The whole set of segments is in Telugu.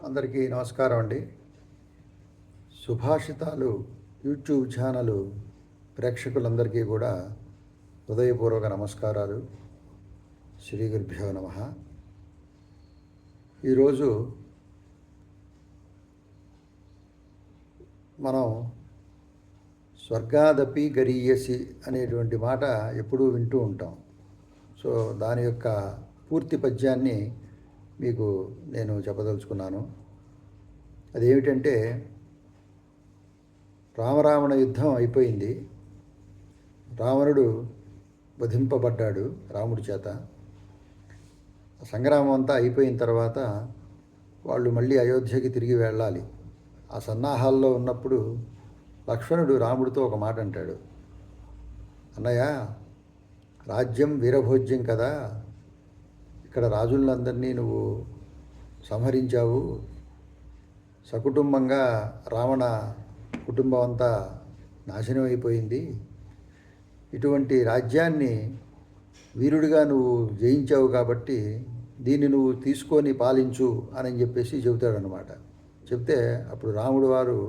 అందరికీ నమస్కారం అండి. సుభాషితాలు యూట్యూబ్ ఛానల్ ప్రేక్షకులందరికీ కూడా హృదయపూర్వక నమస్కారాలు. శ్రీ గురుభ్యో నమః. ఈరోజు మనం స్వర్గాదపి గరీయసి అనేటువంటి మాట ఎప్పుడూ వింటూ ఉంటాం. సో దాని యొక్క పూర్తి పద్యాన్ని మీకు నేను చెప్పదలుచుకున్నాను. అదేమిటంటే, రామరావణ యుద్ధం అయిపోయింది. రావణుడు వధింపబడ్డాడు రాముడి చేత. సంగ్రామం అంతా అయిపోయిన తర్వాత వాళ్ళు మళ్ళీ అయోధ్యకి తిరిగి వెళ్ళాలి. ఆ సన్నాహాల్లో ఉన్నప్పుడు లక్ష్మణుడు రాముడితో ఒక మాట అంటాడు. అన్నయ్య, రాజ్యం వీరభోజ్యం కదా, ఇక్కడ రాజులందరినీ నువ్వు సంహరించావు. సకుటుంబంగా రావణ కుటుంబం అంతా నాశనం అయిపోయింది. ఇటువంటి రాజ్యాన్ని వీరుడిగా నువ్వు జయించావు కాబట్టి దీన్ని నువ్వు తీసుకొని పాలించు అని చెప్పేసి చెబుతాడనమాట. చెప్తే అప్పుడు రాముడు వారు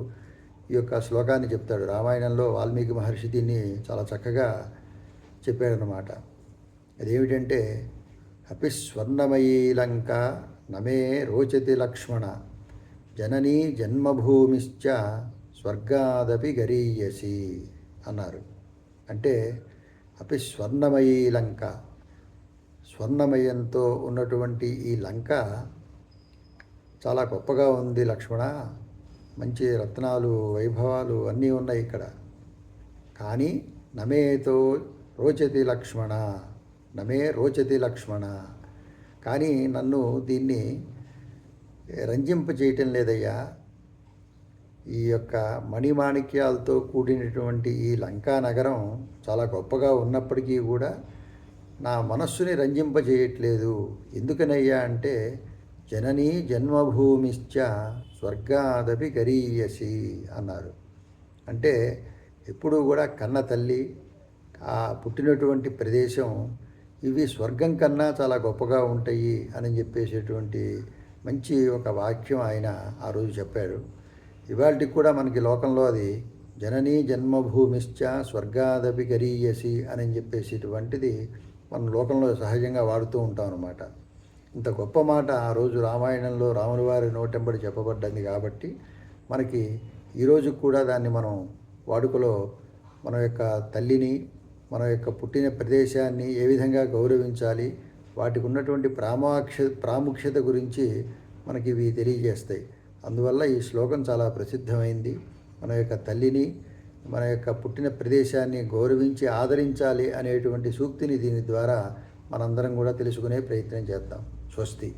ఈ యొక్క శ్లోకాన్ని చెప్తాడు. రామాయణంలో వాల్మీకి మహర్షి దీన్ని చాలా చక్కగా చెప్పాడనమాట. అదేమిటంటే, అపి స్వర్ణమయీ లంక నమే రోచతి లక్ష్మణ జననీ జన్మభూమిశ్చ స్వర్గాదపి గరీయసి అన్నారు. అంటే అపి స్వర్ణమయీ లంక, స్వర్ణమయంతో ఉన్నటువంటి ఈ లంక చాలా గొప్పగా ఉంది లక్ష్మణ. మంచి రత్నాలు, వైభవాలు అన్నీ ఉన్నాయి ఇక్కడ. కానీ నమేతో రోచతి లక్ష్మణ, నమే రోచతి లక్ష్మణ, కానీ నన్ను దీన్ని రంజింపచేయటం లేదయ్యా. ఈ యొక్క మణిమాణిక్యాలతో కూడినటువంటి ఈ లంకా నగరం చాలా గొప్పగా ఉన్నప్పటికీ కూడా నా మనస్సుని రంజింపజేయట్లేదు. ఎందుకనయ్యా అంటే, జననీ జన్మభూమిశ్చ స్వర్గాదపి గరీయసి అన్నారు. అంటే ఎప్పుడూ కూడా కన్న తల్లి, ఆ పుట్టినటువంటి ప్రదేశం ఇవి స్వర్గం కన్నా చాలా గొప్పగా ఉంటాయి అని చెప్పేసేటువంటి మంచి ఒక వాక్యం ఆయన ఆ రోజు చెప్పారు. ఇవాళకి కూడా మనకి లోకంలో అది జననీ జన్మభూమిశ్చ స్వర్గాదపి గరీయసి అని చెప్పేసేటువంటిది మనం లోకంలో సహజంగా వాడుతూ ఉంటాం అన్నమాట. ఇంత గొప్ప మాట ఆ రోజు రామాయణంలో రాముల వారి నోటెంబడి చెప్పబడ్డది కాబట్టి మనకి ఈరోజు కూడా దాన్ని మనం వాడుకలో మన యొక్క తల్లిని, మన యొక్క పుట్టిన ప్రదేశాన్ని ఏ విధంగా గౌరవించాలి, వాటికి ఉన్నటువంటి ప్రాముఖ్యత గురించి మనకి ఇవి తెలియజేస్తాయి. అందువల్ల ఈ శ్లోకం చాలా ప్రసిద్ధమైంది. మన యొక్క తల్లిని, మన యొక్క పుట్టిన ప్రదేశాన్ని గౌరవించి ఆదరించాలి అనేటువంటి సూక్తిని దీని ద్వారా మనందరం కూడా తెలుసుకునే ప్రయత్నం చేద్దాం. స్వస్తి.